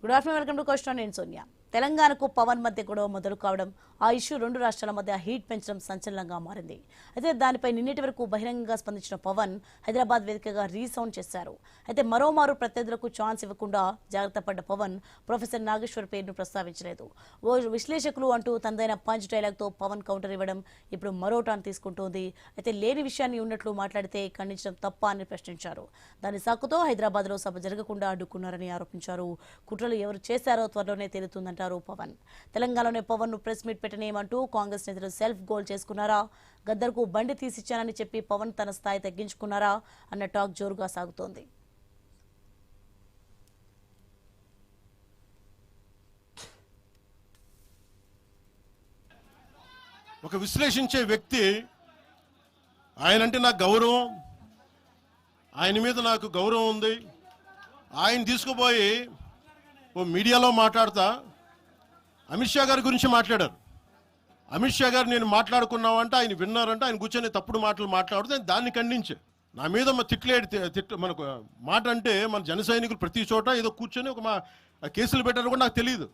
Good afternoon, welcome to question. నేను సోనియా. తెలంగాణకు పవన్ మధ్య గొడవ మొదలు కావడం, ఆ ఇష్యూ రెండు రాష్ట్రాల మధ్య హీట్ పెంచడం సంచలనంగా మారింది. అయితే దానిపై నిన్నటి వరకు బహిరంగంగా స్పందించిన పవన్ హైదరాబాద్ వేదికగా రీసౌండ్ చేశారు. అయితే మరోమారు ప్రత్యర్థులకు ఛాన్స్ ఇవ్వకుండా జాగ్రత్త పడ్డ పవన్ ప్రొఫెసర్ నాగేశ్వర్ పేరును ప్రస్తావించలేదు. ఓ విశ్లేషకులు అంటూ తనదైన పంచ్ డైలాగ్తో పవన్ కౌంటర్ ఇవ్వడం ఇప్పుడు మరో టర్న్ తీసుకుంటోంది. అయితే లేని విషయాన్ని ఉన్నట్లు మాట్లాడితే ఖండించడం తప్ప అని ప్రశ్నించారు. దాని సాకుతో హైదరాబాద్లో సభ జరగకుండా అడ్డుకున్నారని ఆరోపించారు. కుట్రలు ఎవరు చేశారో త్వరలోనే తేలుతుందంటారు పవన్. తెలంగాణలోనే పవన్ ను ప్రెస్ మీట్ పెట్టనేమంటూ కాంగ్రెస్ నేతలు సెల్ఫ్ గోల్ చేసుకున్నారా, గద్దర్కు బండి తీసిచ్చానని చెప్పి పవన్ తన స్థాయి తగ్గించుకున్నారా అన్న టాక్ జోరుగా సాగుతోంది. ఒక విశ్లేషించే వ్యక్తి, ఆయనంటే నాకు గౌరవం, ఆయన మీద నాకు గౌరవం ఉంది, ఆయన తీసుకుపోయి ఓ మీడియాలో మాట్లాడతా అమిత్ షా గారి గురించి మాట్లాడారు. అమిత్ షా గారు నేను మాట్లాడుకున్నామంటే ఆయన విన్నారంటే ఆయన కూర్చొని తప్పుడు మాటలు మాట్లాడితే దాన్ని ఖండించే నా మీద మనకు మాట అంటే మన జన సైనికులు ప్రతి చోట ఏదో కూర్చొని ఒక కేసులు పెట్టారు కూడా నాకు తెలియదు.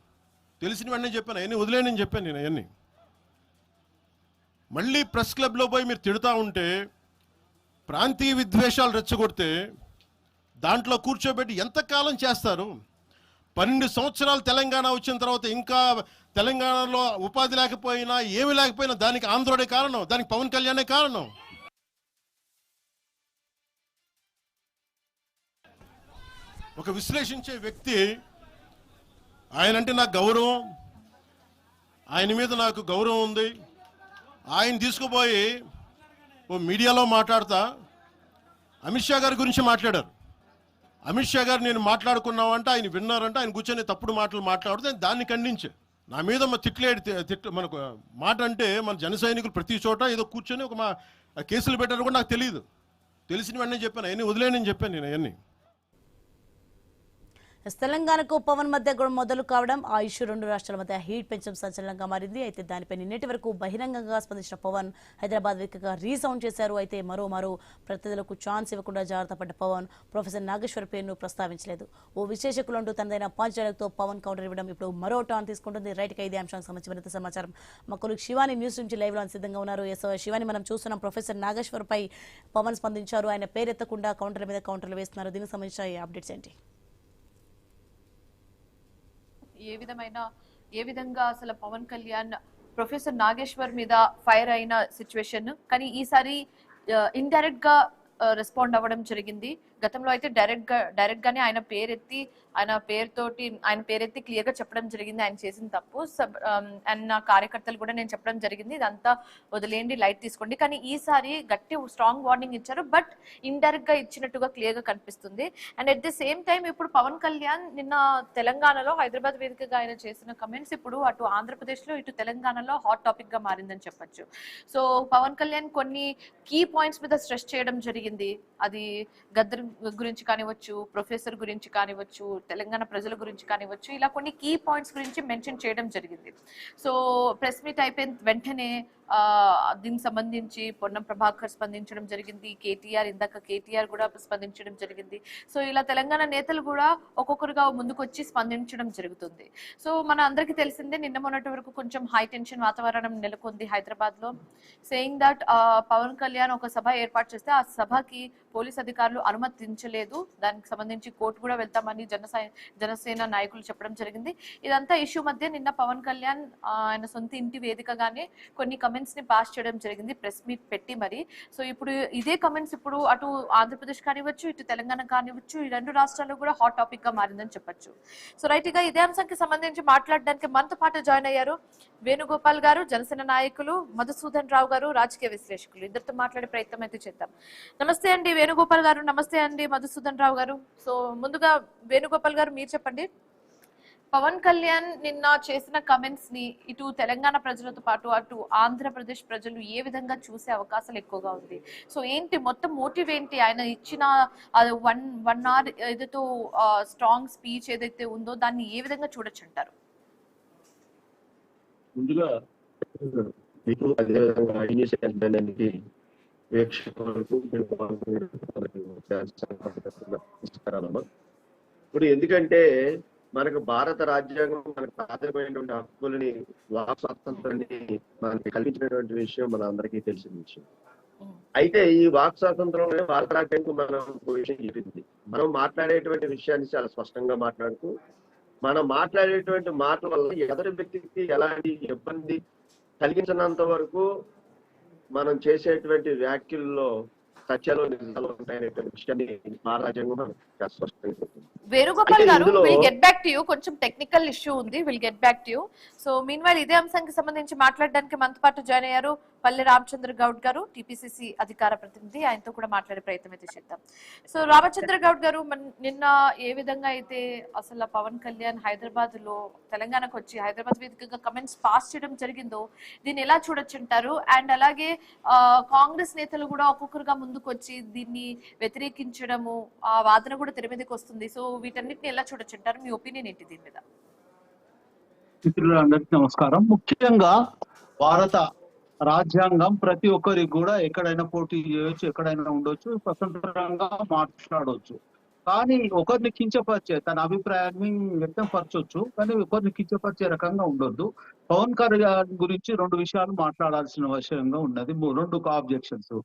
తెలిసిన వెంటనే చెప్పాను, అవన్నీ వదిలేనని చెప్పాను నేను. అవన్నీ మళ్ళీ ప్రెస్ క్లబ్లో పోయి మీరు తిడుతూ ఉంటే, ప్రాంతీయ విద్వేషాలు రెచ్చగొడితే దాంట్లో కూర్చోబెట్టి ఎంతకాలం చేస్తారు? 12 సంవత్సరాలు తెలంగాణ వచ్చిన తర్వాత ఇంకా తెలంగాణలో ఉపాధి లేకపోయినా ఏమి లేకపోయినా దానికి ఆంధ్రుడే కారణం, దానికి పవన్ కళ్యాణే కారణం. ఒక విశ్లేషించే వ్యక్తి, ఆయనంటే నాకు గౌరవం, ఆయన మీద నాకు గౌరవం ఉంది, ఆయన తీసుకుపోయి ఓ మీడియాలో మాట్లాడతా అమిత్ షా గారి గురించి మాట్లాడారు. అమిత్ షా గారు నేను మాట్లాడుకున్నామంటే ఆయన విన్నారంటే ఆయన కూర్చొని తప్పుడు మాటలు మాట్లాడితే దాన్ని ఖండించే నా మీద మనకు మాట అంటే మన జన సైనికులు ప్రతి చోట ఏదో కూర్చొని ఒక కేసులు పెట్టారు కూడా నాకు తెలియదు. తెలిసిన వెంటనే చెప్పాను, అవన్నీ వదిలేనని చెప్పాను నేను. అవన్నీ తెలంగాణకు పవన్ మధ్య గొడవ మొదలు కావడం, ఆ ఇష్యూ రెండు రాష్ట్రాల మధ్య హీట్ పెంచడం సంచలనంగా మారింది. అయితే దానిపై నిన్నటి వరకు బహిరంగంగా స్పందించిన పవన్ హైదరాబాద్ వేదికగా రీసౌండ్ చేశారు. అయితే మరోమారు ప్రత్యర్థులకు ఛాన్స్ ఇవ్వకుండా జాగ్రత్త పడ్డ పవన్ ప్రొఫెసర్ నాగేశ్వర్ పేరును ప్రస్తావించలేదు. ఓ విశ్లేషకులు అంటూ తనదైన పంచ్ డైలాగ్తో పవన్ కౌంటర్ ఇవ్వడం ఇప్పుడు మరో టర్న్ తీసుకుంటుంది. రైట్గా ఇదే అంశానికి సంబంధించి మరింత సమాచారం మా కొలీగ్ శివాని న్యూస్ నుంచి లైవ్ లో సిద్ధంగా ఉన్నారు. శివాని, మనం చూస్తున్నాం ప్రొఫెసర్ నాగేశ్వర్ పై పవన్ స్పందించారు. ఆయన పేరెత్తకుండా కౌంటర్ల మీద కౌంటర్లు వేస్తున్నారు. దీనికి సంబంధించిన అప్డేట్స్ ఏంటి? ఏ విధంగా అసలు పవన్ కళ్యాణ్ ప్రొఫెసర్ నాగేశ్వర్ మీద ఫైర్ అయిన సిచ్యువేషన్, కానీ ఈసారి ఇండైరెక్ట్ గా రెస్పాండ్ అవ్వడం జరిగింది. గతంలో అయితే డైరెక్ట్ గానే ఆయన పేరెత్తి క్లియర్ గా చెప్పడం జరిగింది ఆయన చేసిన తప్పు. అండ్ నా కార్యకర్తలు కూడా నేను చెప్పడం జరిగింది, ఇదంతా వదిలేయండి, లైట్ తీసుకోండి. కానీ ఈసారి గట్టి స్ట్రాంగ్ వార్నింగ్ ఇచ్చారు, బట్ ఇండైరెక్ట్ గా ఇచ్చినట్టుగా క్లియర్ గా కనిపిస్తుంది. And at the same time ఇప్పుడు పవన్ కళ్యాణ్ నిన్న తెలంగాణలో హైదరాబాద్ వేదికగా ఆయన చేసిన కమెంట్స్ ఇప్పుడు అటు ఆంధ్రప్రదేశ్ లో ఇటు తెలంగాణలో హాట్ టాపిక్ గా మారిందని చెప్పొచ్చు. సో పవన్ కళ్యాణ్ కొన్ని కీ పాయింట్స్ మీద స్ట్రెస్ చేయడం జరిగింది. అది గద్దర్ గురించి కానివచ్చు, ప్రొఫెసర్ గురించి కానివచ్చు, తెలంగాణ ప్రజల గురించి కానివచ్చు, ఇలా కొన్ని కీ పాయింట్స్ గురించి మెన్షన్ చేయడం జరిగింది. సో ప్రెస్ మీట్ అయిపోయిన వెంటనే దీనికి సంబంధించి పొన్నం ప్రభాకర్ స్పందించడం జరిగింది, కేటీఆర్ కూడా స్పందించడం జరిగింది. సో ఇలా తెలంగాణ నేతలు కూడా ఒక్కొక్కరుగా ముందుకొచ్చి స్పందించడం జరుగుతుంది. సో మన అందరికీ తెలిసిందే, నిన్న మొన్నటి వరకు కొంచెం హై టెన్షన్ వాతావరణం నెలకొంది హైదరాబాద్ లో. సేయింగ్ దట్ పవన్ కళ్యాణ్ ఒక సభ ఏర్పాటు చేస్తే ఆ సభకి పోలీస్ అధికారులు అనుమతించలేదు. దానికి సంబంధించి కోర్టు కూడా వెళ్తామని జనసేన నాయకులు చెప్పడం జరిగింది. ఇదంతా ఇష్యూ మధ్య నిన్న పవన్ కళ్యాణ్ ఆయన సొంత ఇంటి వేదికగానే కొన్ని కమెంట్స్ ని పాస్ చేయడం జరిగింది, ప్రెస్ మీట్ పెట్టి మరి. సో ఇప్పుడు ఇదే కమెంట్స్ ఇప్పుడు అటు ఆంధ్రప్రదేశ్ కానివచ్చు, ఇటు తెలంగాణ కానివచ్చు, ఈ రెండు రాష్ట్రాల్లో కూడా హాట్ టాపిక్ గా మారిందని చెప్పొచ్చు. సో రైట్ గా ఇదే అంశానికి సంబంధించి మాట్లాడడానికి మనతో పాటు జాయిన్ అయ్యారు వేణుగోపాల్ గారు, జనసేన నాయకులు, మధుసూదన్ రావు గారు, రాజకీయ విశ్లేషకులు. ఇద్దరితో మాట్లాడే ప్రయత్నం అయితే చేద్దాం. నమస్తే అండి వేణుగోపాల్ గారు. నమస్తే అండి మధుసూదన్ రావు గారు. సో ముందుగా వేణుగోపాల్ గారు మీరు చెప్పండి, పవన్ కళ్యాణ్ నిన్న చేసిన కమెంట్స్ ని ఇటు తెలంగాణ ప్రజలతో పాటు అటు ఆంధ్రప్రదేశ్ ప్రజలు ఏ విధంగా చూసే అవకాశాలు ఎక్కువగా ఉంది? సో ఏంటి మొత్తం మోటివ్ ఏంటి? ఆయన ఇచ్చిన 1 hour ఏదైతే స్ట్రాంగ్ స్పీచ్ ఏదైతే ఉందో దాన్ని ఏ విధంగా చూడొచ్చు అంటారు? ముందుగా మీకు అదేవిధంగా ప్రేక్షకులకు ఇప్పుడు ఎందుకంటే మనకు భారత రాజ్యాంగం మనకు ప్రాథమికమైనటువంటి హక్కులని, వాక్ స్వాతంత్రాన్ని మనకి కల్పించినటువంటి విషయం మన అందరికీ తెలిసిన విషయం. అయితే ఈ వాక్ స్వాతంత్రంలో భారత రాజ్యాంగం మనం ఒక విషయం చెప్పింది. మనం మాట్లాడేటువంటి విషయాన్ని చాలా స్పష్టంగా మాట్లాడుతూ, మనం మాట్లాడేటువంటి మాటల వల్ల ఎదుటి వ్యక్తికి ఎలాంటి ఇబ్బంది కలిగించినంత వరకు మనం చేసేటువంటి వ్యాఖ్యల్లో సత్యాలు నిజాలు ఉంటాయనేటువంటి విషయాన్ని మా రాజ్యాంగం మనకు స్పష్టంగా చెప్తుంది. వేణుగోపాల్ గారు, will get back to you. కొంచెం టెక్నికల్ ఇష్యూ ఉంది, will get back to you. So mean while ఇదే అంశానికి సంబంధించి మాట్లాడడానికి మనతో పాటు జాయిన్ అయ్యారు పల్లె రామచంద్ర గౌడ్ గారు, టీపీసీసీ అధికార ప్రతినిధి. ఆయనతో కూడా మాట్లాడే ప్రయత్నం అయితే చేద్దాం. సో రామచంద్ర గౌడ్ గారు, నిన్న ఏ విధంగా అయితే అసలు పవన్ కళ్యాణ్ హైదరాబాద్ లో తెలంగాణకు వచ్చి హైదరాబాద్ వేదికగా కమెంట్స్ పాస్ చేయడం జరిగిందో దీన్ని ఎలా చూడొచ్చు అంటారు? అండ్ అలాగే కాంగ్రెస్ నేతలు కూడా ఒక్కొక్కరుగా ముందుకు వచ్చి దీన్ని వ్యతిరేకించడము, ఆ వాదన కూడా తెర మీదకి వస్తుంది. సో వీటన్నిటిని ఎలా చూడొచ్చు అంటారు? మీ ఒపీనియన్ ఏంటి దీని మీద? మిత్రులందరికీ నమస్కారం. ముఖ్యంగా భారత రాజ్యాంగం ప్రతి ఒక్కరికి కూడా ఎక్కడైనా పోటీ చేయొచ్చు, ఎక్కడైనా ఉండొచ్చు, స్వతంత్రంగా మాట్లాడవచ్చు. కానీ ఒకరిని కించపరిచే, తన అభిప్రాయాన్ని వ్యక్తం పరచొచ్చు, కానీ ఒకరిని కించపరిచే రకంగా ఉండొద్దు. పవన్ కళ్యాణ్ గురించి 2 విషయాలు మాట్లాడాల్సిన విషయంగా ఉన్నది. 2 ఆబ్జెక్షన్స్.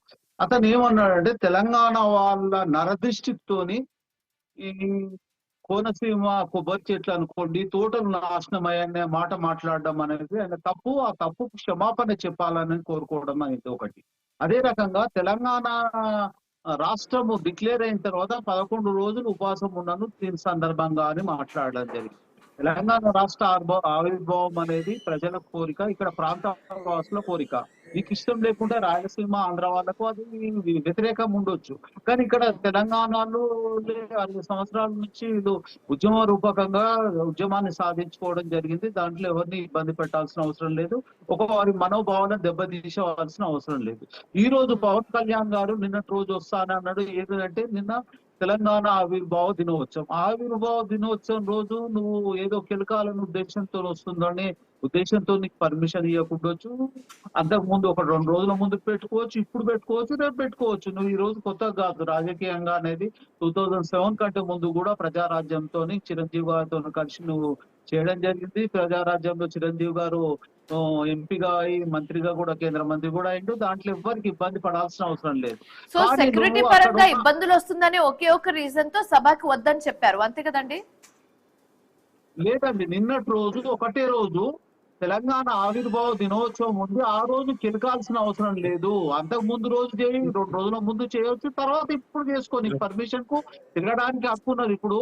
అతను ఏమన్నాడంటే, తెలంగాణ వాళ్ళ నరదృష్టితోని ఈ కోనసీమ కొబ్బరి చెట్లు అనుకోండి తోటలు నాశనం అయ్యనే మాట మాట్లాడడం అనేది ఆయన తప్పు. ఆ తప్పుకు క్షమాపణ చెప్పాలని కోరుకోవడం అనేది ఒకటి. అదే రకంగా తెలంగాణ రాష్ట్రము డిక్లేర్ అయిన తర్వాత 11 రోజులు ఉపవాసం ఉన్నాను దీని సందర్భంగా అని మాట్లాడడం జరిగింది. తెలంగాణ రాష్ట్ర ఆవిర్భావం అనేది ప్రజల కోరిక, ఇక్కడ ప్రాంత వాసుల కోరిక. మీకు ఇష్టం లేకుండా రాయలసీమ, ఆంధ్ర వాళ్ళకు అది వ్యతిరేకం ఉండొచ్చు. కానీ ఇక్కడ తెలంగాణలో 5 సంవత్సరాల నుంచి వీళ్ళు ఉద్యమ రూపకంగా ఉద్యమాన్ని సాధించుకోవడం జరిగింది. దాంట్లో ఎవరిని ఇబ్బంది పెట్టాల్సిన అవసరం లేదు, వారి మనోభావాలను దెబ్బతీసేవాల్సిన అవసరం లేదు. ఈ రోజు పవన్ కళ్యాణ్ గారు నిన్నటి రోజు వస్తానన్నాడు. ఏంటంటే నిన్న తెలంగాణ ఆవిర్భావ దినోత్సవం. ఆవిర్భావ దినోత్సవం రోజు నువ్వు ఏదో కెలకాలని ఉద్దేశంతో వస్తుందని ఉద్దేశంతో నీకు పర్మిషన్ ఇవ్వకుండొచ్చు. అంతకు ముందు 2 రోజుల ముందు పెట్టుకోవచ్చు, ఇప్పుడు పెట్టుకోవచ్చు, రేపు పెట్టుకోవచ్చు. నువ్వు ఈ రోజు కొత్తగా కాదు రాజకీయంగా అనేది. 2007 కంటే ముందు కూడా ప్రజారాజ్యంతో చిరంజీవి గారితో కలిసి నువ్వు చేయడం జరిగింది. ప్రజారాజ్యంలో చిరంజీవి గారు ఎంపీగా అయి మంత్రిగా కూడా, కేంద్ర మంత్రి కూడా అయిండు. దాంట్లో ఎవరికి ఇబ్బంది పడాల్సిన అవసరం లేదు. సో సెక్యూరిటీ పరంగా ఇబ్బందులు వస్తుందని ఒకే ఒక రీజన్ తో సభకి వద్దని చెప్పారు, అంతే కదండి? లేదండి, నిన్నటి రోజు ఒకటే రోజు తెలంగాణ ఆవిర్భావ దినోత్సవం ఉంది. ఆ రోజు కెలకాల్సిన అవసరం లేదు. అంతకు ముందు రోజు చేయి, 2 రోజుల ముందు చేయొచ్చు, తర్వాత ఇప్పుడు చేసుకోని పర్మిషన్ కు తిరగడానికి హక్కు ఉన్నది. ఇప్పుడు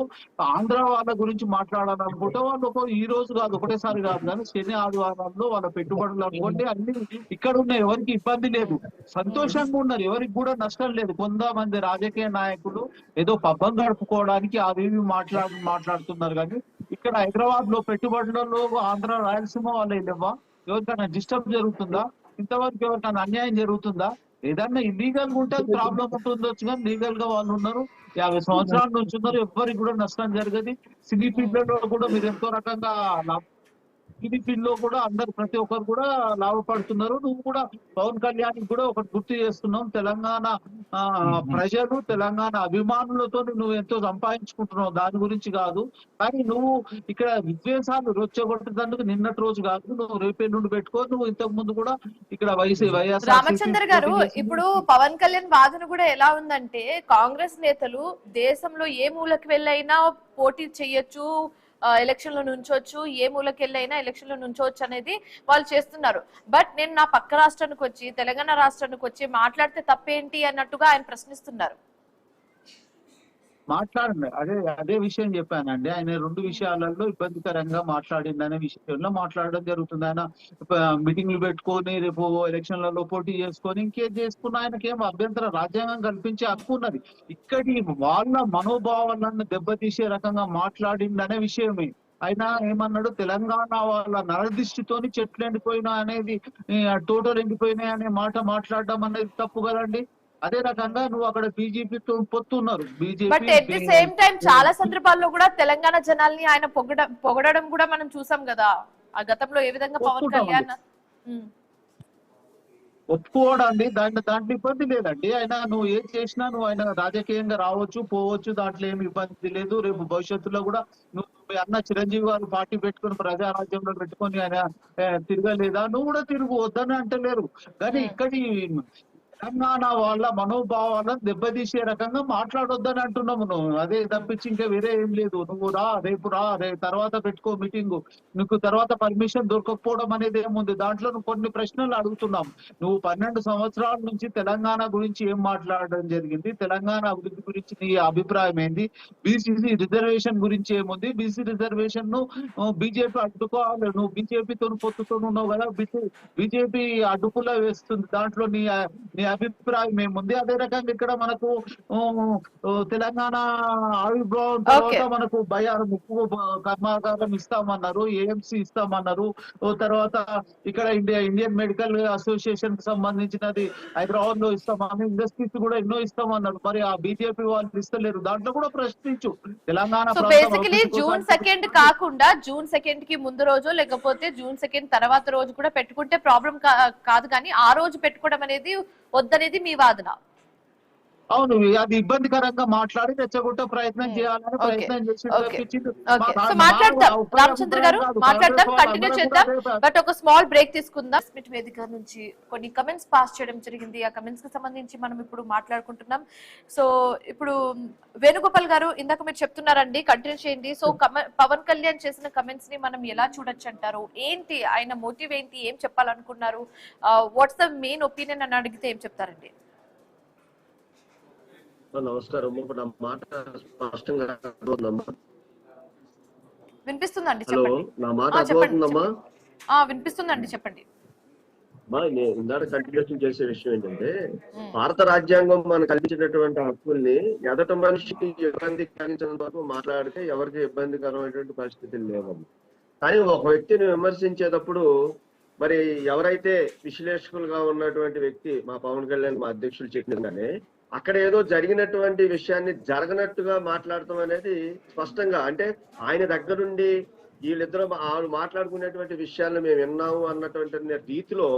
ఆంధ్ర వాళ్ళ గురించి మాట్లాడాలనుకుంటే వాళ్ళు ఈ రోజు కాదు, ఒకటేసారి కాదు, కానీ శని ఆదివారంలో వాళ్ళ పెట్టుబడులు అనుకోండి అన్ని ఇక్కడ ఉన్నాయి. ఎవరికి ఇబ్బంది లేదు, సంతోషంగా ఉన్నారు, ఎవరికి కూడా నష్టం లేదు. కొంతమంది రాజకీయ నాయకులు ఏదో పబ్బం గడుపుకోవడానికి అవి మాట్లాడుతున్నారు. కానీ ఇక్కడ హైదరాబాద్ లో పెట్టుబడులలో ఆంధ్ర, రాయలసీమ వాళ్ళు లేవా? ఎవరికైనా డిస్టర్బ్ జరుగుతుందా? ఇంతవరకు ఎవరికైనా అన్యాయం జరుగుతుందా? ఏదన్నా ఇల్లీగల్ గా ఉంటే ప్రాబ్లం ఉంటుండొచ్చు, కానీ లీగల్ గా వాళ్ళు ఉన్నారు, 50 సంవత్సరాల నుంచి ఉన్నారు, ఎవరికి కూడా నష్టం జరగదు. సినీ ఫీల్డ్ లో కూడా మీరు ఎంతో రకంగా సినీ ఫీల్డ్ లో కూడా అందరు ప్రతి ఒక్కరు కూడా లాభపడుతున్నారు. నువ్వు కూడా పవన్ కళ్యాణ్ కూడా ఒకటి గుర్తు చేస్తున్నావు, తెలంగాణ ప్రజలు, తెలంగాణ అభిమానులతో నువ్వు ఎంతో సంపాదించుకుంటున్నావు, దాని గురించి కాదు. కానీ నువ్వు ఇక్కడ విద్వేషాలు రొచ్చగొట్టేందుకు నిన్నటి రోజు కాదు, నువ్వు రేపే నుండి పెట్టుకో. నువ్వు ఇంతకు ముందు కూడా ఇక్కడ వైఎస్ఆర్ రామచంద్ర గారు, ఇప్పుడు పవన్ కళ్యాణ్ వాదన కూడా ఎలా ఉందంటే, కాంగ్రెస్ నేతలు దేశంలో ఏ మూలకి వెళ్ళైనా పోటీ చెయ్యొచ్చు, ఎలక్షన్ లో నుంచోవచ్చు, ఏ మూలకెళ్ళైనా ఎలక్షన్ లో నుంచోవచ్చు అనేది వాళ్ళు చేస్తున్నారు. బట్ నేను నా పక్క రాష్ట్రానికి వచ్చి, తెలంగాణ రాష్ట్రానికి వచ్చి మాట్లాడితే తప్పేంటి అన్నట్టుగా ఆయన ప్రశ్నిస్తున్నారు. మాట్లాడండి, అదే విషయం చెప్పానండి. ఆయన 2 విషయాలలో ఇబ్బందికరంగా మాట్లాడిందనే విషయంలో మాట్లాడడం జరుగుతుంది. ఆయన మీటింగ్లు పెట్టుకొని రేపు ఎలక్షన్లలో పోటీ చేసుకొని ఇంకేం చేసుకున్న ఆయనకి ఏం అభ్యంతరం, రాజ్యాంగం కల్పించే హక్కు ఉన్నది. ఇక్కడి వాళ్ళ మనోభావాలను దెబ్బతీసే రకంగా మాట్లాడిందనే విషయమే. ఆయన ఏమన్నాడు, తెలంగాణ వాళ్ళ నరదృష్టితోని చెట్లు ఎండిపోయినా అనేది, తోటలు ఎండిపోయినాయి అనే మాట మాట్లాడడం అనేది తప్పు కదండి. అదే రకంగా నువ్వు అక్కడ బీజేపీతో పొత్తున్నారు. But at the same time చాలా సందర్భాల్లో కూడా తెలంగాణ జనాల్ని ఆయన పొగడడం కూడా మనం చూసాం కదా, ఆ గతంలో ఏ విధంగా పవన్ కళ్యాణ్. ఒప్పుకోవడండి, దాంట్లో ఇబ్బంది లేదండి. ఆయన నువ్వు ఏం చేసినా నువ్వు ఆయన రాజకీయంగా రావచ్చు పోవచ్చు, దాంట్లో ఏమి ఇబ్బంది లేదు. రేపు భవిష్యత్తులో కూడా నువ్వు మీ అన్న చిరంజీవి గారు పార్టీ పెట్టుకుని ప్రజారాజ్యంలో పెట్టుకొని ఆయన తిరగలేదా? నువ్వు కూడా తిరుగు, వద్దని అంటలేరు. కానీ ఇక్కడి తెలంగాణ వాళ్ళ మనోభావాలను దెబ్బతీసే రకంగా మాట్లాడొద్దని అంటున్నాము నువ్వు. అదే తప్పించి ఇంకా వేరే ఏం లేదు. నువ్వు రేపు తర్వాత పెట్టుకో మీటింగ్. నీకు తర్వాత పర్మిషన్ దొరకకపోవడం అనేది ఏముంది దాంట్లో? నువ్వు కొన్ని ప్రశ్నలు అడుగుతున్నాం. నువ్వు 12 సంవత్సరాల నుంచి తెలంగాణ గురించి ఏం మాట్లాడడం జరిగింది, తెలంగాణ అభివృద్ధి గురించి నీ అభిప్రాయం ఏంది, బీసీసీ రిజర్వేషన్ గురించి ఏముంది, బీసీ రిజర్వేషన్ ను బీజేపీ అడ్డుకోవాలి, నువ్వు బీజేపీతో పొత్తుతో ఉన్నావు కదా, బీజేపీ అడ్డుకులా వేస్తుంది, దాంట్లో నీ అభిప్రాయం ఏముంది? అదే రకంగా ఇక్కడ మనకు తెలంగాణ ఆవిర్భావం తర్వాత మనకు ముప్పు కర్మాగారం ఇస్తామన్నారు, ఏఎంసీ ఇస్తామన్నారు. తర్వాత ఇక్కడ ఇండియన్ మెడికల్ అసోసియేషన్ కి సంబంధించినది హైదరాబాద్ లో ఇస్తామని, ఇండస్ట్రీస్ కూడా ఎన్నో ఇస్తామన్నారు. మరి ఆ బీజేపీ వాళ్ళు ఇస్తలేరు, దాంట్లో కూడా ప్రశ్నించు. తెలంగాణ బేసికలీ జూన్ 2 కాకుండా జూన్ 2 కి ముందు రోజు లేకపోతే జూన్ 2 తర్వాత రోజు కూడా పెట్టుకుంటే ప్రాబ్లం కాదు, కానీ ఆ రోజు పెట్టుకోవడం అనేది వద్దనేది మీ వాదన. అవును, అది ఇబ్బందికరంగా మాట్లాడి రెచ్చగొట్టే ప్రయత్నం చేయాలని ప్రయత్నం చేసి రామచంద్ర గారు మాట్లాడదాం, కంటిన్యూ చేద్దాం. బట్ ఒక స్మాల్ బ్రేక్ తీసుకుందాం. స్మిట్ వేదిక నుంచి కొన్ని కమెంట్స్ పాస్ చేయడం జరిగింది. ఆ కమెంట్స్ కి సంబంధించి మనం ఇప్పుడు మాట్లాడుకుంటున్నాం. సో ఇప్పుడు వేణుగోపాల్ గారు ఇందాక మీరు చెప్తున్నారండి, కంటిన్యూ చేయండి. సో పవన్ కళ్యాణ్ చేసిన కమెంట్స్ ని మనం ఎలా చూడొచ్చు అంటారు? ఏంటి ఆయన మోటివ్ ఏంటి, ఏం చెప్పాలనుకున్నారు, వాట్స్ ద మెయిన్ ఒపీనియన్ అని అడిగితే ఏం చెప్తారండి? నమస్కారం. నా మాట స్పష్టంగా వినిపిస్తుందండి, హలో, నా మాట అర్థమవుతుందమ్మా? వినిపిస్తుందండి, చెప్పండి. ఇందాక కంటిన్యూషన్ చేసే విషయం ఏంటంటే, భారత రాజ్యాంగం మనకు కల్పించినటువంటి హక్కుల్ని ఎదట మనిషికి ఇబ్బంది కలిగించినంత వరకు మాట్లాడితే ఎవరికి ఇబ్బందికరమైనటువంటి పరిస్థితులు లేవమ్మా. కానీ ఒక వ్యక్తిని విమర్శించేటప్పుడు మరి ఎవరైతే విశ్లేషకులుగా ఉన్నటువంటి వ్యక్తి మా పవన్ కళ్యాణ్ మా అధ్యక్షులు చెప్పినగానే అక్కడ ఏదో జరిగినటువంటి విషయాన్ని జరగనట్టుగా మాట్లాడటం అనేది స్పష్టంగా, అంటే ఆయన దగ్గరుండి వీళ్ళిద్దరూ మాట్లాడుకునేటువంటి విషయాలను మేము విన్నాము అన్నటువంటి రీతిలో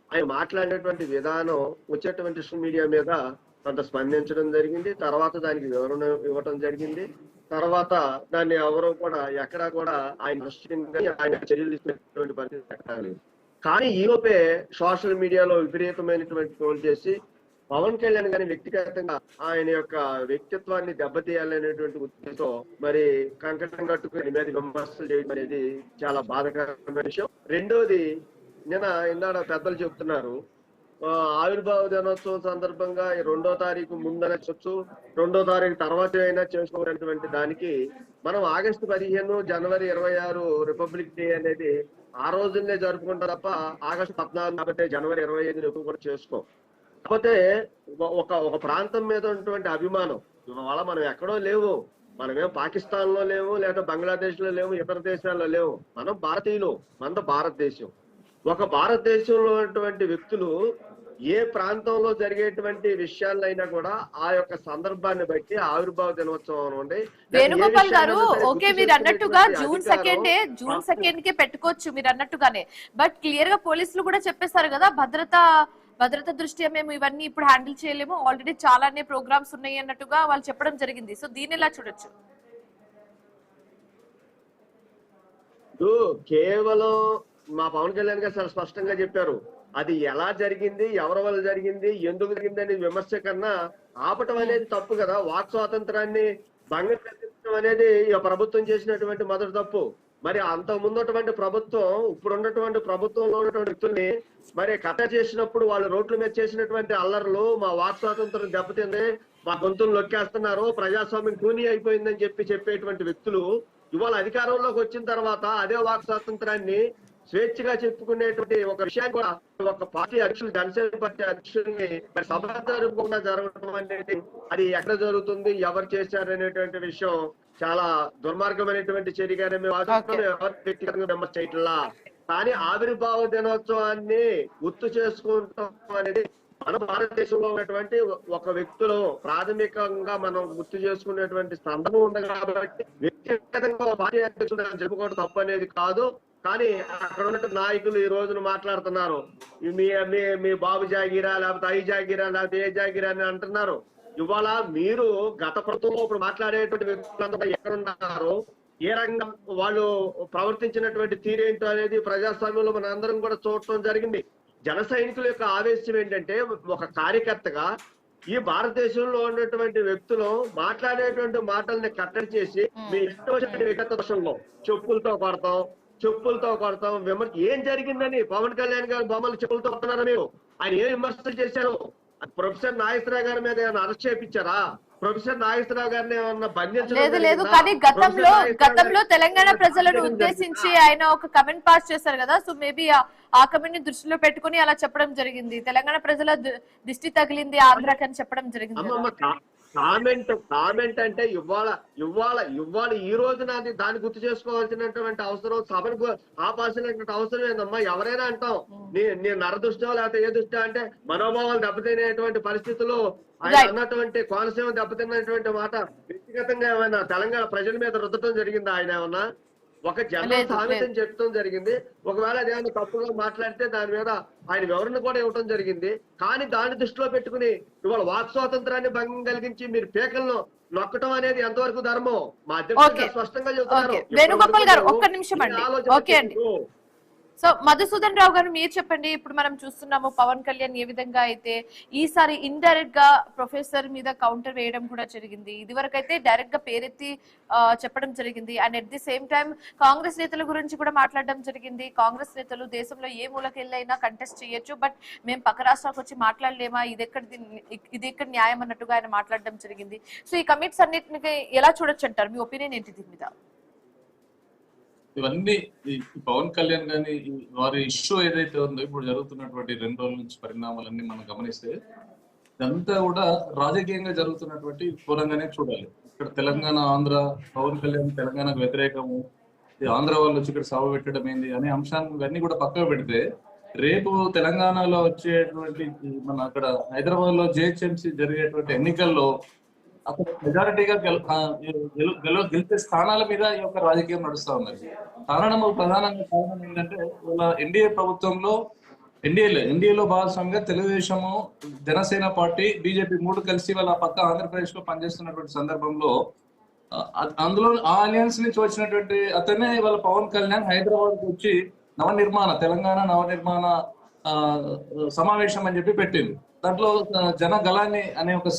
ఆయన మాట్లాడినటువంటి విధానం వచ్చేటువంటి సోషల్ మీడియా మీద కొంత స్పందించడం జరిగింది. తర్వాత దానికి వివరణ ఇవ్వటం జరిగింది. తర్వాత దాన్ని ఎవరో కూడా ఎక్కడా కూడా ఆయన చర్యలు తీసుకునేటువంటి పరిస్థితి ఎక్కడా లేదు. కానీ ఈలోపే సోషల్ మీడియాలో విపరీతమైనటువంటి ట్రోల్ చేసి పవన్ కళ్యాణ్ గారిని వ్యక్తిగతంగా ఆయన యొక్క వ్యక్తిత్వాన్ని దెబ్బతీయాలనేటువంటి ఉద్దేశంతో మరి కంకణం కట్టుకుని మీద విమర్శలు చేయడం అనేది చాలా బాధాకరమైన విషయం. రెండోది, ఇందాక పెద్దలు చెప్తున్నారు, ఆవిర్భావ దినోత్సవం సందర్భంగా 2వ తారీఖు ముందనొచ్చు, 2వ తారీఖు తర్వాత అయినా చేసుకోవాలనేటువంటి దానికి మనం ఆగస్టు 15 జనవరి 26 రిపబ్లిక్ డే అనేది ఆ రోజునే జరుపుకుంటాం తప్ప ఆగస్టు 14 కాబట్టి జనవరి 25 ఎక్కువ కూడా చేసుకో. కాకపోతే ఒక ప్రాంతం మీద ఉన్నటువంటి అభిమానం ఇవాళ మనం ఎక్కడో లేవు, మనమేం పాకిస్తాన్ లో లేవు, లేదా బంగ్లాదేశ్ లో లేవు, ఇతర దేశాల్లో లేవు, మనం భారతీయులు, మన భారతదేశం. ఒక భారతదేశంలో ఉన్నటువంటి వ్యక్తులు ఏ ప్రాంతంలో జరిగేటువంటి విషయాలైనా కూడా ఆ యొక్క సందర్భాన్ని బట్టి ఆవిర్భావ దినోత్సవం అనుకోండి. వేణుగోపాల్ గారు, ఓకే మీరు అన్నట్టుగా జూన్ 2 కే పెట్టుకోవచ్చు మీరు అన్నట్టుగానే, బట్ క్లియర్ గా పోలీసులు కూడా చెప్పేస్తారు కదా, భద్రత దృష్ట్యా మేము ఇవన్నీ ఇప్పుడు హ్యాండిల్ చేయలేము, ఆల్రెడీ చాలానే ప్రోగ్రామ్స్ ఉన్నాయి అన్నట్టుగా వాళ్ళు చెప్పడం జరిగింది. సో దీన్ని ఎలా చూడొచ్చు? కేవలం మా పవన్ కళ్యాణ్ గారు చాలా స్పష్టంగా చెప్పారు, అది ఎలా జరిగింది, ఎవరి వల్ల జరిగింది, ఎందుకు జరిగింది అనేది విమర్శ కన్నా ఆపటం అనేది తప్పు కదా. వాక్ స్వాతంత్రాన్ని భంగం కలిగించడం అనేది ప్రభుత్వం చేసినటువంటి మొదటి తప్పు. మరి అంత ముందున్నటువంటి ప్రభుత్వం ఇప్పుడున్నటువంటి ప్రభుత్వంలో ఉన్నటువంటి వ్యక్తుల్ని మరి కథ చేసినప్పుడు వాళ్ళు రోడ్ల మీద చేసినటువంటి అల్లర్లు మా వాక్ స్వాతంత్రం దెబ్బతింది, మా గొంతులు నొక్కేస్తున్నారు, ప్రజాస్వామ్యం కూని అయిపోయిందని చెప్పేటువంటి వ్యక్తులు ఇవాళ అధికారంలోకి వచ్చిన తర్వాత అదే వాక్ స్వాతంత్రాన్ని స్వేచ్ఛగా చెప్పుకునేటువంటి ఒక విషయాన్ని కూడా ఒక పార్టీ అధ్యక్షులు, జనసేన పార్టీ అధ్యక్షుల్ని మరి సభ జరగకుండా జరగడం అనేది అది ఎక్కడ జరుగుతుంది, ఎవరు చేశారు అనేటువంటి విషయం చాలా దుర్మార్గమైనటువంటి చర్యగానే మేము ఎవరు వ్యక్తిగతంగా విమర్శ చేయట్లా. కానీ ఆవిర్భావ దినోత్సవాన్ని గుర్తు చేసుకుంటాం అనేది మన భారతదేశంలో ఉన్నటువంటి ఒక వ్యక్తులు ప్రాథమికంగా మనం గుర్తు చేసుకునేటువంటి సందర్భం ఉంది కాబట్టి వ్యక్తిగతంగా పార్టీ అధ్యక్షుడు చెప్పుకోవడం తప్పు అనేది కాదు. కానీ అక్కడ ఉన్న నాయకులు ఈ రోజున మాట్లాడుతున్నారు, మీ మీ మీ బాబు జాగిరా, లేకపోతే ఐ జాగిరా, లేకపోతే ఏ జాగిరా అని అంటున్నారు. ఇవాళ మీరు గత ప్రభుత్వంలో ఇప్పుడు మాట్లాడేటువంటి వ్యక్తులంతా ఎక్కడున్నారు, ఏ రకంగా వాళ్ళు ప్రవర్తించినటువంటి తీరేంటో అనేది ప్రజాస్వామ్యంలో మన అందరం కూడా చూడటం జరిగింది. జన సైనికుల యొక్క ఆవేశం ఏంటంటే, ఒక కార్యకర్తగా ఈ భారతదేశంలో ఉన్నటువంటి వ్యక్తులు మాట్లాడేటువంటి మాటల్ని కట్టడి చేసి మీ ఇష్టం వచ్చిన వ్యక్తిగత దోషంలో చెప్పులతో కొడతాం ఏం జరిగిందని పవన్ కళ్యాణ్ గారు బొమ్మలు చెప్పులతో కొడుతున్నారా? మీరు ఆయన ఏం విమర్శలు చేశారు? ప్రొఫెసర్ నాగేశ్వరరావు గారి మీద ఏమైనా అరెస్ట్ చేయించారా? ప్రొఫెసర్ నాగేశ్వరరావు గారిని ఏమన్నా లేదు లేదు, కానీ గతంలో తెలంగాణ ప్రజలను ఉద్దేశించి ఆయన ఒక కమెంట్ పాస్ చేశారు కదా, సో మేబీ ఆ కమెంట్ ని దృష్టిలో పెట్టుకుని అలా చెప్పడం జరిగింది. తెలంగాణ ప్రజల దిష్టి తగిలింది ఆంధ్రాకి అని చెప్పడం జరిగింది. కామెంట్ అంటే ఇవాళ ఈ రోజున దాన్ని గుర్తు చేసుకోవాల్సినటువంటి అవసరం, సభను ఆపాల్సినటువంటి అవసరం ఏందమ్మా? ఎవరైనా అంటాం నీ నరదృష్టం లేకపోతే ఏ దృష్టం అంటే మనోభావాలు దెబ్బతినేటువంటి పరిస్థితుల్లో ఆయన అన్నటువంటి కోనసీమ దెబ్బతిన్నటువంటి మాట వ్యక్తిగతంగా ఏమైనా తెలంగాణ ప్రజల మీద రుద్దటం జరిగిందా? ఆయన ఏమన్నా ఒక జన సామెతని చెప్తాం జరిగింది. ఒకవేళ అదేమన్నా తప్పుగా మాట్లాడితే దాని మీద ఆయన వివరణ కూడా ఇవ్వటం జరిగింది. కానీ దాన్ని దృష్టిలో పెట్టుకుని ఇవాళ వాక్ స్వాతంత్రాన్ని భంగం కలిగించి మీరు పేకలను నొక్కటం అనేది ఎంతవరకు ధర్మం? మా అధ్యక్షుడు స్పష్టంగా చెబుతున్నారు. వేణుగోపాల్ గారు ఒక్క నిమిషం అండి. ఓకే అండి. సో మధుసూదన్ రావు గారు మీరు చెప్పండి. ఇప్పుడు మనం చూస్తున్నాము పవన్ కళ్యాణ్ ఏ విధంగా అయితే ఈసారి ఇండైరెక్ట్ గా ప్రొఫెసర్ మీద కౌంటర్ వేయడం కూడా జరిగింది. ఇదివరకు అయితే డైరెక్ట్ గా పేరెత్తి చెప్పడం జరిగింది. And at the same time Congress నేతల గురించి కూడా మాట్లాడడం జరిగింది. కాంగ్రెస్ నేతలు దేశంలో ఏ మూలకెళ్ళైనా కంటెస్ట్ చేయొచ్చు, బట్ మేము పక్క రాష్ట్రాలకు వచ్చి మాట్లాడలేమా, ఇది ఎక్కడ న్యాయం అన్నట్టుగా ఆయన మాట్లాడడం జరిగింది. సో ఈ కమిట్స్ అన్నిటిని ఎలా చూడొచ్చు అంటారు? మీ ఒపీనియన్ ఏంటి దీని మీద? ఇవన్నీ పవన్ కళ్యాణ్ గాని వారి ఇష్యూ ఏదైతే ఉందో ఇప్పుడు జరుగుతున్నటువంటి 2 రోజుల నుంచి పరిణామాలన్నీ మనం గమనిస్తే ఇదంతా కూడా రాజకీయంగా జరుగుతున్నటువంటి ఘోరంగానే చూడాలి. ఇక్కడ తెలంగాణ ఆంధ్ర, పవన్ కళ్యాణ్ తెలంగాణకు వ్యతిరేకము, ఆంధ్ర వాళ్ళు వచ్చి ఇక్కడ సభ పెట్టడం ఏంది అనే అంశాన్ని ఇవన్నీ కూడా పక్కకు పెడితే, రేపు తెలంగాణలో వచ్చేటువంటి మన అక్కడ హైదరాబాద్ లో జిహెచ్ఎంసీ జరిగేటువంటి ఎన్నికల్లో అక్కడ మెజారిటీగా గెలిచే స్థానాల మీద ఈ యొక్క రాజకీయం నడుస్తా ఉన్నది. ప్రధానంగా కారణం ఏంటంటే వాళ్ళ ఎన్డీఏ ప్రభుత్వంలో ఎన్డీఏలో భాగస్వామిగా తెలుగుదేశము, జనసేన పార్టీ, బీజేపీ 3 కలిసి వాళ్ళ పక్క ఆంధ్రప్రదేశ్ లో పనిచేస్తున్నటువంటి సందర్భంలో అందులో ఆ అలయన్స్ నుంచి వచ్చినటువంటి అతనే వాళ్ళ పవన్ కళ్యాణ్ హైదరాబాద్ కు వచ్చి తెలంగాణ నవనిర్మాణ సమావేశం అని చెప్పి పెట్టింది. దాంట్లో జన గలాన్ని అనే ఒక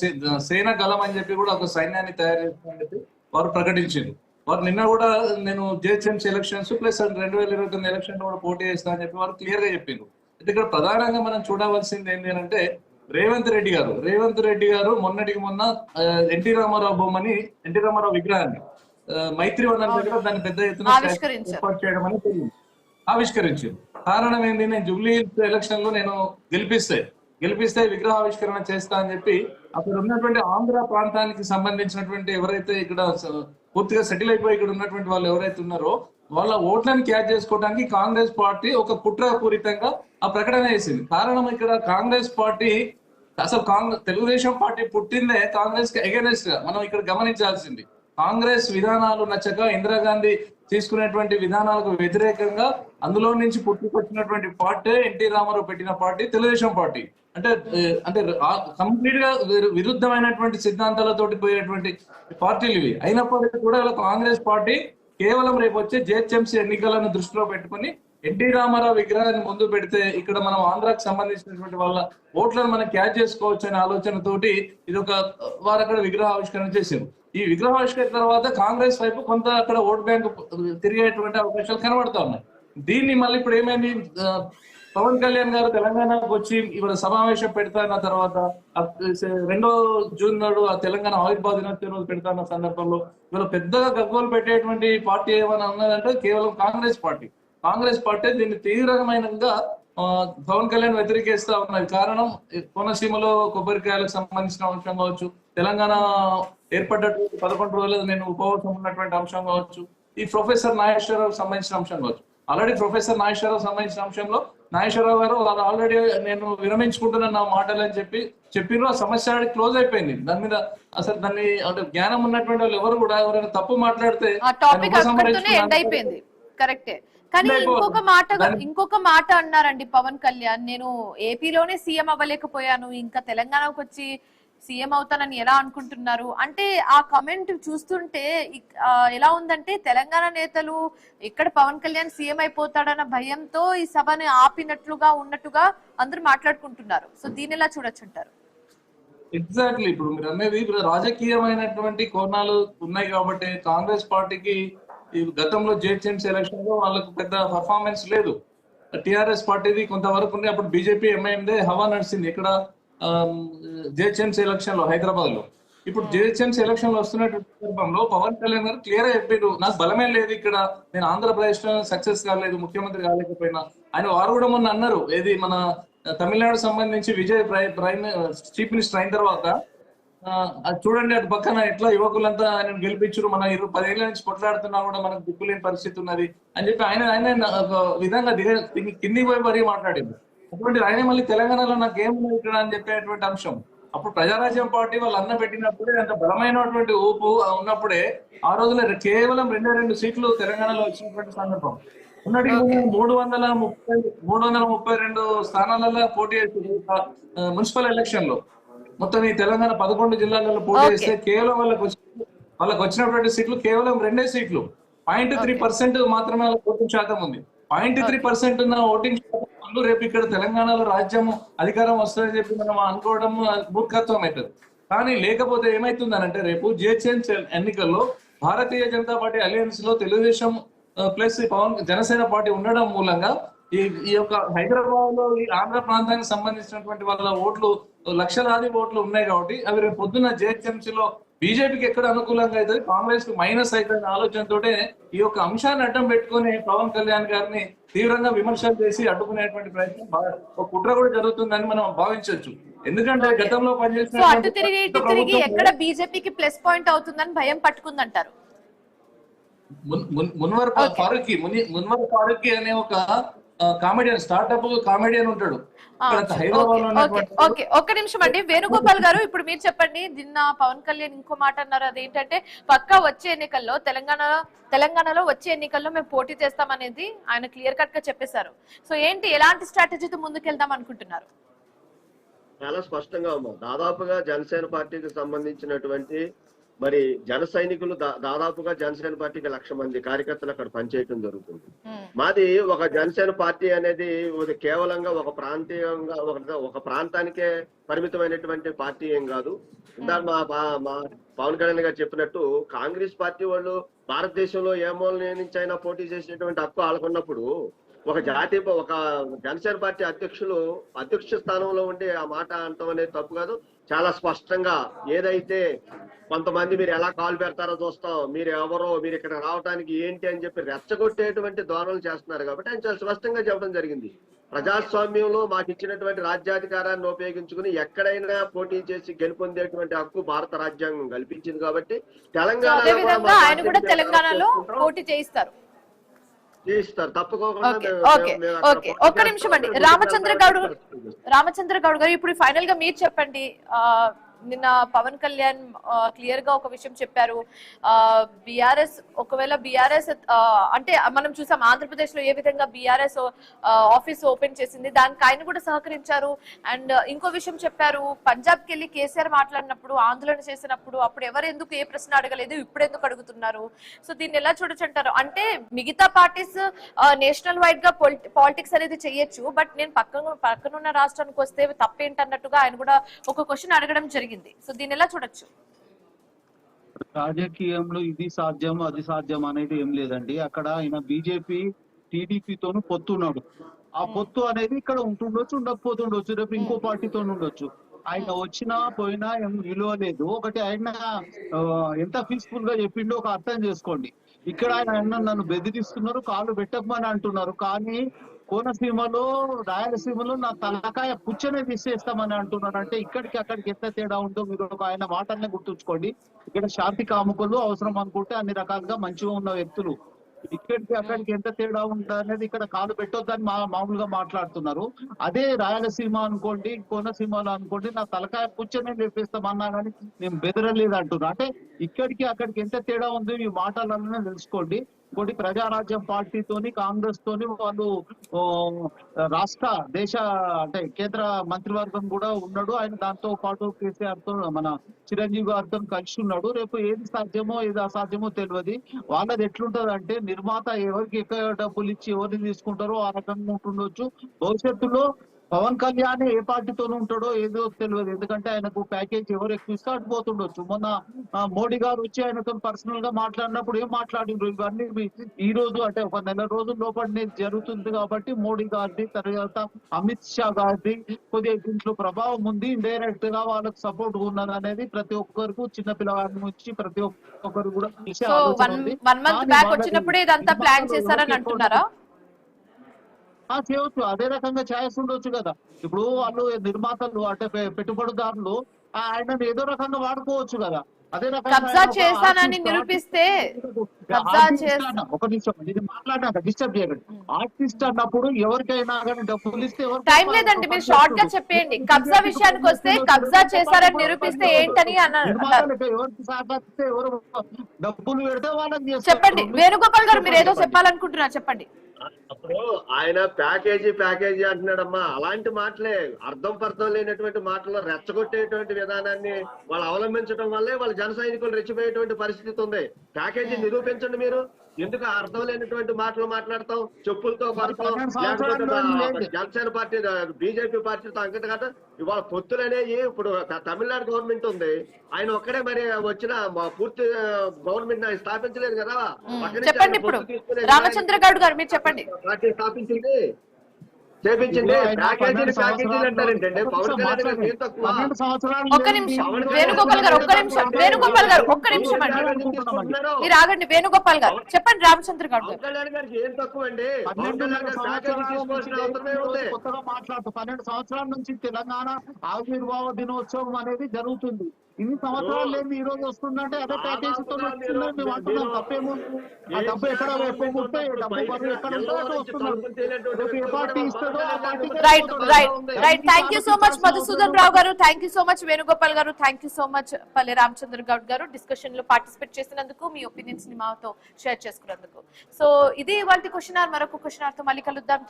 సేన గలం అని చెప్పి కూడా ఒక సైన్యాన్ని తయారు చేస్తామని చెప్పి వారు ప్రకటించింది. వారు నిన్న కూడా నేను జిహెచ్ఎంసీ ఎలక్షన్స్ ప్లస్ 2029 ఎలక్షన్ కూడా పోటీ చేస్తా అని చెప్పి వారు క్లియర్ గా చెప్పిండ్రు. అయితే ఇక్కడ ప్రధానంగా మనం చూడవలసింది ఏంటి అంటే రేవంత్ రెడ్డి గారు మొన్న ఎన్టీ రామారావు విగ్రహాన్ని మైత్రివనం దగ్గర దాన్ని పెద్ద ఎత్తున ఏర్పాటు చేయడం అనేది ఆవిష్కరించింది. కారణం ఏంటి? నేను జూబ్లీ ఎలక్షన్ లో నేను గెలిపిస్తే విగ్రహావిష్కరణ చేస్తా అని చెప్పి అక్కడ ఉన్నటువంటి ఆంధ్ర ప్రాంతానికి సంబంధించినటువంటి ఎవరైతే ఇక్కడ పూర్తిగా సెటిల్ అయిపోయి ఇక్కడ ఉన్నటువంటి వాళ్ళు ఎవరైతే ఉన్నారో వాళ్ళ ఓట్లను క్యాచ్ చేసుకోవడానికి కాంగ్రెస్ పార్టీ ఒక కుట్రపూరితంగా ఆ ప్రకటన చేసింది. కారణం ఇక్కడ కాంగ్రెస్ పార్టీ అసలు తెలుగుదేశం పార్టీ పుట్టిందే కాంగ్రెస్ కి అగైనెస్ట్ గా మనం ఇక్కడ గమనించాల్సింది. కాంగ్రెస్ విధానాలు నచ్చక ఇందిరాగాంధీ తీసుకునేటువంటి విధానాలకు వ్యతిరేకంగా అందులో నుంచి పుట్టుకొచ్చినటువంటి పార్టీ ఎన్టీ రామారావు పెట్టిన పార్టీ తెలుగుదేశం పార్టీ. అంటే కంప్లీట్ గా విరుద్ధమైనటువంటి సిద్ధాంతాలతోటి పోయేటువంటి పార్టీలు ఇవి. అయినప్పటికీ కూడా కాంగ్రెస్ పార్టీ కేవలం రేపు వచ్చే జిహెచ్ఎంసీ ఎన్నికలను దృష్టిలో పెట్టుకుని ఎన్టీ రామారావు విగ్రహాన్ని ముందు పెడితే ఇక్కడ మనం ఆంధ్రాకి సంబంధించినటువంటి వాళ్ళ ఓట్లను మనం క్యాచ్ చేసుకోవచ్చు అనే ఆలోచనతోటి ఇది వారు అక్కడ విగ్రహ ఆవిష్కరణ చేశారు. ఈ విగ్రహావిష్కరణ తర్వాత కాంగ్రెస్ వైపు కొంత అక్కడ ఓట్ బ్యాంక్ తిరిగేటువంటి అవకాశాలు కనబడతా ఉన్నాయి. దీన్ని మళ్ళీ ఇప్పుడు ఏమైంది, పవన్ కళ్యాణ్ గారు తెలంగాణకు వచ్చి ఇవాళ సమావేశం పెడతాన్న తర్వాత 2 జూన్ నాడు ఆ తెలంగాణ ఆవిర్భావ దినోత్సవం రోజు పెడతాన్న సందర్భంలో ఇవాళ పెద్దగా గగ్గోలు పెట్టేటువంటి పార్టీ ఏమైనా ఉన్నదంటే కేవలం కాంగ్రెస్ పార్టీ దీన్ని తీవ్రమైనగా పవన్ కళ్యాణ్ వ్యతిరేకిస్తా ఉన్నది. కారణం కోనసీమలో కొబ్బరికాయలకు సంబంధించిన అంశం కావచ్చు, తెలంగాణ ఏర్పడ్డటువంటి 11 రోజులు నేను ఉపవాసం ఉన్నటువంటి అంశం కావచ్చు, ఈ ప్రొఫెసర్ నాగేశ్వరరావు సంబంధించిన అంశం కావచ్చు. ఆల్రెడీ ప్రొఫెసర్ నాగేశ్వరరావు సంబంధించిన అంశంలో నాగేశ్వరరావు గారు ఆల్రెడీ నేను విరమించుకుంటున్నాను నా మాటలు అని చెప్పిన ఆ సమస్య క్లోజ్ అయిపోయింది. దాని మీద అసలు దాన్ని అంటే జ్ఞానం ఉన్నటువంటి వాళ్ళు ఎవరు కూడా ఎవరైనా తప్పు మాట్లాడితే కరెక్టే. కానీ ఇంకొక మాట అన్నారండి పవన్ కళ్యాణ్, నేను ఏపీలోనే సీఎం అవ్వలేకపోయాను, ఇంకా తెలంగాణకు వచ్చి సీఎం అవుతానని ఎలా అనుకుంటున్నారు అంటే, ఆ కమెంట్ చూస్తుంటే ఎలా ఉందంటే తెలంగాణ నేతలు ఇక్కడ పవన్ కళ్యాణ్ సీఎం అయిపోతాడన్న భయంతో ఈ సభని ఆపినట్లుగా ఉన్నట్టుగా అందరూ మాట్లాడుకుంటున్నారు. సో దీన్ని ఎలా చూడొచ్చు అంటారు? ఎగ్జాక్ట్లీ, ఇప్పుడు మీరు అనేది ఇప్పుడు రాజకీయమైనటువంటి కోణాలు ఉన్నాయి కాబట్టి కాంగ్రెస్ పార్టీకి ఈ గతంలో జిహెచ్ఎంసీ ఎలక్షన్ లో వాళ్ళకు పెద్ద పర్ఫార్మెన్స్ లేదు. టిఆర్ఎస్ పార్టీది కొంతవరకు ఉంది, అప్పుడు బీజేపీ ఎంఐఎందే హవా నడిచింది ఇక్కడ జిహెచ్ఎంసీ ఎలక్షన్ లో హైదరాబాద్ లో. ఇప్పుడు జిహెచ్ఎంసీ ఎలక్షన్ లో వస్తున్నటువంటి సందర్భంలో పవన్ కళ్యాణ్ గారు క్లియర్ గా చెప్పారు, నాకు బలమే లేదు ఇక్కడ, నేను ఆంధ్రప్రదేశ్ లో సక్సెస్ కాలేదు, ముఖ్యమంత్రి కాలేకపోయినా ఆయన. వారు కూడా మొన్న అన్నారు, ఏది మన తమిళనాడు సంబంధించి విజయ్ ప్రైమ్ చీఫ్ మినిస్టర్ అయిన తర్వాత అది చూడండి అటు పక్కన ఎట్లా యువకులంతా ఆయన గెలిపించారు, మన 10 ఏళ్ల నుంచి కొట్లాడుతున్నా కూడా మనకు దిక్కులేని పరిస్థితి ఉన్నది అని చెప్పి ఆయన ఒక విధంగా కిందికి పోయి మరీ మాట్లాడింది. అటువంటి ఆయన మళ్ళీ తెలంగాణలో నాకేముంది ఇక్కడ అని చెప్పేటువంటి అంశం. అప్పుడు ప్రజారాజ్యం పార్టీ వాళ్ళు అన్న పెట్టినప్పుడే, అంత బలమైనటువంటి ఊపు ఉన్నప్పుడే ఆ రోజులో కేవలం 2 సీట్లు తెలంగాణలో వచ్చినటువంటి సందర్భం. 332 స్థానాలలో పోటీ చేసి మున్సిపల్ ఎలక్షన్ లో మొత్తం ఈ తెలంగాణ 11 జిల్లాలలో పోటీ చేస్తే కేవలం వాళ్ళకి వచ్చినటువంటి సీట్లు కేవలం 2 సీట్లు. 0.3% మాత్రమే ఓటింగ్ శాతం ఉంది. 0.3% ఉన్న ఓటింగ్ శాతం వల్ల రేపు ఇక్కడ తెలంగాణలో రాజ్యం అధికారం వస్తుందని చెప్పి మనం అనుకోవడం మూర్ఖత్వం అవుతుంది. కానీ లేకపోతే ఏమైతుందనంటే రేపు జిహెచ్ఎంసీ ఎన్నికల్లో భారతీయ జనతా పార్టీ అలయన్స్ లో తెలుగుదేశం ప్లస్ జనసేన పార్టీ ఉండడం మూలంగా ఈ యొక్క హైదరాబాద్ లో ఈ ఆంధ్ర ప్రాంతానికి సంబంధించినటువంటి వాళ్ళ ఓట్లు లక్షలాది ఓట్లు ఉన్నాయి కాబట్టి అవి రేపు పొద్దున్న జిహెచ్ఎంసీలో బీజేపీకి ఎక్కడ అనుకూలంగా అవుతుంది, కాంగ్రెస్ కు మైనస్ అవుతుంది ఆలోచనతోటే ఈ యొక్క అంశాన్ని అడ్డం పెట్టుకుని పవన్ కళ్యాణ్ గారిని తీవ్రంగా విమర్శలు చేసి అడ్డుకునేటువంటి ప్రయత్నం ఒక కుట్ర కూడా జరుగుతుందని మనం భావించవచ్చు. ఎందుకంటే గతంలో పనిచేసిన అటు తిరిగి ఎక్కడ బీజేపీకి ప్లస్ పాయింట్ అవుతుందని భయం పట్టుకుందంటారు. మున్వర్ ఫారూఖీ అనే ఒక కామెడియన్, స్టార్ట్అప్ కామెడియన్ ఉంటాడు హైదరాబాద్ లో. ఒక్క నిమిషం అండి వేణుగోపాల్ గారు, ఇప్పుడు మీరు చెప్పండి. నిన్న పవన్ కళ్యాణ్ ఇంకో మాట అన్నారు, అదేంటంటే పక్కా వచ్చే ఎన్నికల్లో తెలంగాణలో వచ్చే ఎన్నికల్లో మేము పోటీ చేస్తామనేది ఆయన క్లియర్ కట్ గా చెప్పేశారు. సో ఏంటి, ఎలాంటి స్ట్రాటజీతో ముందుకెళ్దాం అనుకుంటున్నారు? చాలా స్పష్టంగా ఉన్నాం. దాదాపుగా జనసేన పార్టీకి సంబంధించినటువంటి మరి జన సైనికులు దాదాపుగా జనసేన పార్టీకి 1,00,000 మంది కార్యకర్తలు అక్కడ పనిచేయడం జరుగుతుంది. మాది ఒక జనసేన పార్టీ అనేది కేవలంగా ఒక ప్రాంతీయంగా ఒక ప్రాంతానికే పరిమితమైనటువంటి పార్టీ ఏం కాదు. ఇందాక మా పవన్ కళ్యాణ్ గారు చెప్పినట్టు కాంగ్రెస్ పార్టీ వాళ్ళు భారతదేశంలో ఏ మూల నుంచి అయినా పోటీ చేసేటువంటి హక్కు వాళ్ళకున్నప్పుడు ఒక జనసేన పార్టీ అధ్యక్ష స్థానంలో ఉండి ఆ మాట అంటాం అనేది తప్పు కాదు. చాలా స్పష్టంగా ఏదైతే కొంతమంది మీరు ఎలా కాలు పెడతారో చూస్తాం, మీరు ఎవరో, మీరు ఇక్కడ రావడానికి ఏంటి అని చెప్పి రెచ్చగొట్టేటువంటి ధోరణులు చేస్తున్నారు కాబట్టి ఆయన చాలా స్పష్టంగా చెప్పడం జరిగింది. ప్రజాస్వామ్యంలో మాకు ఇచ్చినటువంటి రాజ్యాధికారాన్ని ఉపయోగించుకుని ఎక్కడైనా పోటీ చేసి గెలుపొందేటువంటి హక్కు భారత రాజ్యాంగం కల్పించింది కాబట్టి తెలంగాణలో పోటీ చేయిస్తారు తప్పకుండా. ఒక్క నిమిషం అండి రామచంద్ర గౌడ్ గారు, ఇప్పుడు ఫైనల్ గా మీరు చెప్పండి. నిన్న పవన్ కళ్యాణ్ క్లియర్ గా ఒక విషయం చెప్పారు, ఒకవేళ బిఆర్ఎస్ అంటే మనం చూసాం ఆంధ్రప్రదేశ్ లో ఏ విధంగా బిఆర్ఎస్ ఆఫీస్ ఓపెన్ చేసింది, దానికి ఆయన కూడా సహకరించారు. అండ్ ఇంకో విషయం చెప్పారు, పంజాబ్ కి వెళ్ళి కేసీఆర్ మాట్లాడినప్పుడు, ఆందోళన చేసినప్పుడు అప్పుడు ఎవరు ఎందుకు ఏ ప్రశ్న అడగలేదు, ఇప్పుడు ఎందుకు అడుగుతున్నారు? సో దీన్ని ఎలా చూడొచ్చు అంటారు? అంటే మిగతా పార్టీస్ నేషనల్ వైడ్ గా పాలిటిక్స్ అనేది చెయ్యొచ్చు, బట్ నేను పక్కనున్న రాష్ట్రానికి వస్తే తప్పేంటన్నట్టుగా ఆయన కూడా ఒక క్వశ్చన్ అడగడం జరిగింది. సో దీన్ని ఎలా చూడొచ్చు? రాజకీయంలో ఇది సాధ్యం అది సాధ్యం అనేది ఏం లేదండి. అక్కడ ఆయన బీజేపీ టీడీపీతోను పొత్తున్నాడు. ఆ పొత్తు అనేది ఇక్కడ ఉంటుండొచ్చు, ఉండకపోతుండొచ్చు, రేపు ఇంకో పార్టీతో ఉండొచ్చు. ఆయన వచ్చినా పోయినా ఏం విలువ లేదు. ఒకటి ఆయన ఎంత పీస్ఫుల్ గా చెప్పిండో ఒక అర్థం చేసుకోండి. ఇక్కడ ఆయన నన్ను బెదిరిస్తున్నారు, కాళ్ళు పెట్టమని అంటున్నారు, కానీ కోనసీమలో రాయలసీమలో నా తలకాయ పుచ్చనే తీసేస్తామని అంటున్నాడు. అంటే ఇక్కడికి అక్కడికి ఎంత తేడా ఉందో మీరు ఆయన మాటల్ని గుర్తుంచుకోండి. ఇక్కడ శాంతి కాముకులు అవసరం అనుకుంటే అన్ని రకాలుగా మంచిగా ఉన్న వ్యక్తులు, ఇక్కడికి అక్కడికి ఎంత తేడా ఉంటుంది అనేది ఇక్కడ కాలు పెట్టొద్దని మామూలుగా మాట్లాడుతున్నారు. అదే రాయలసీమ అనుకోండి, కోనసీమలో అనుకోండి, నా తలకాయ పుచ్చనే లేపేస్తామన్నా కానీ నేను బెదరలేదు అంటున్నా. అంటే ఇక్కడికి అక్కడికి ఎంత తేడా ఉందో ఈ మాటలనే తెలుసుకోండి. ఇంకోటి ప్రజారాజ్యం పార్టీతోని కాంగ్రెస్ తోని వాళ్ళు రాష్ట్ర దేశ అంటే కేంద్ర మంత్రివర్గం కూడా ఉన్నాడు. ఆయన దాంతో పాటు కేసీఆర్ తో మన చిరంజీవి గారితో కలిసి ఉన్నాడు. రేపు ఏది సాధ్యమో ఏది అసాధ్యమో తెలియదు. వాళ్ళది ఎట్లుంటది అంటే నిర్మాత ఎవరికి ఎక్కువ డబ్బులు ఇచ్చి ఎవరిని తీసుకుంటారో ఆ రకంగా ఉంటుండొచ్చు. భవిష్యత్తులో పవన్ కళ్యాణ్ ఏ పార్టీతోనే ఉంటాడో ఏదో తెలియదు. ఎందుకంటే ఆయనకు ప్యాకేజ్ ఎవరు ఎక్కువ ఇస్తే అటు పోతుండొచ్చు. మొన్న మోడీ గారు వచ్చి ఆయనతో పర్సనల్ గా మాట్లాడినప్పుడు ఏం మాట్లాడిండ్రు ఇవన్నీ ఈ రోజు అంటే ఒక నెల రోజుల లోపల జరుగుతుంది కాబట్టి మోడీ గారిది తర్వాత అమిత్ షా గారిది కొద్దిగా దీంట్లో ప్రభావం ఉంది. ఇండైరెక్ట్ గా వాళ్ళకి సపోర్ట్ ఉన్నది అనేది ప్రతి ఒక్కరికి చిన్న పిల్లవాడి నుంచి ప్రతి ఒక్కరు కూడా సో 1 month బ్యాక్ వచ్చినప్పుడే ఇదంతా ప్లాన్ చేశారని అంటున్నారా? చేయవచ్చు. అదే రకంగా ఛాయిస్ ఉండొచ్చు కదా. ఇప్పుడు వాళ్ళు నిర్మాతలు అంటే పెట్టుబడిదారులు ఆయనను ఏదో రకంగా వాడుకోవచ్చు కదా. అదే కబ్జా చేశానని నిరూపిస్తే ఒక నిమిషం ఇది మాట్లాడినాక డిస్టర్బ్ చేయకండి. ఆర్టిస్ట్ అన్నప్పుడు ఎవరికైనా కానీ డబ్బులు ఇస్తే టైం లేదండి, మీరు షార్ట్ గా చెప్పేయండి. కబ్జా విషయానికి వస్తే కబ్జా చేశారని నిరూపిస్తే ఏంటని ఎవరికి సహకరిస్తే ఎవరు డబ్బులు పెడితే వాళ్ళని చెప్పండి. వేణుగోపాల్ గారు మీరు ఏదో చెప్పాలనుకుంటున్నారు, చెప్పండి. అప్పుడు ఆయన ప్యాకేజీ అంటున్నాడమ్మా. అలాంటి మాటలే అర్థం పర్థం లేనటువంటి మాటలు రెచ్చగొట్టేటువంటి విధానాన్ని వాళ్ళు అవలంబించడం వల్లే వాళ్ళ జన సైనికులు రెచ్చిపోయేటువంటి పరిస్థితి ఉంది. ప్యాకేజీ నిరూపించండి మీరు. ఎందుకు అర్థం లేనటువంటి మాటలు మాట్లాడతాం? చెప్పులతో కొడతాం, లేకపోతే జనసేన పార్టీ బీజేపీ పార్టీతో అంకిత కదా. ఇవాళ పొత్తులనేవి ఇప్పుడు తమిళనాడు గవర్నమెంట్ ఉంది, ఆయన ఒక్కడే మరి వచ్చిన పూర్తి గవర్నమెంట్ ఆయన స్థాపించలేదు కదా. చెప్పండి ఇప్పుడు రామచంద్ర గౌడ్ గారు మీరు చెప్పండి. పార్టీ స్థాపించింది చేపించింది ప్యాకేజీలు అంటారేంటండి? పవన్ కళ్యాణ్ గారు ఏం తక్కువ? ఒక్క నిమిషం వేణుగోపాల్ గారు, ఒక్క నిమిషం వేణుగోపాల్ గారు, ఒక్క నిమిషం అండి మీరు ఆగండి. వేణుగోపాల్ గారు చెప్పండి. రామచంద్ర గౌడ్ గారు కళ్యాణ్ గారికి ఏం తక్కువ అండి? పవన్ కళ్యాణ్ గారు ప్యాకేజీ తీసుకోవాల్సిన అవసరమే ఉంది. కొత్తగా మాట్లాడుతూ 12 సంవత్సరాల నుంచి తెలంగాణ ఆవిర్భావ దినోత్సవం అనేది జరుగుతుంది. ఇన్ని సంవత్సరాలు లేదు ఈ రోజు వస్తుందంటే అదే ప్యాకేజీ తో వస్తుందని మేము అంటున్నాం. తప్పేముంది? ఆ డబ్బు ఎక్కడ ఎక్కువ ఉంటే డబ్బు బరువు ఎక్కడ ఉంటే అక్కడ వస్తున్నాడు. ఏ పార్టీ ఇస్తుందో ఆ party. Right. Thank you so much Madhusudan Rao garu, thank you so much Venugopal garu, thank you so much పల్లె రామచంద్ర గౌడ్ గారు డిస్కషన్ లో పార్టిసిపేట్ చేసినందుకు, మీ ఒపీనియన్స్ ని మాతో షేర్ చేసుకున్నందుకు. సో ఇది ఇవాళ క్వశ్చన్ అవర్. మరొక క్వశ్చన్ అవర్ తో మళ్ళీ కలుద్దాం.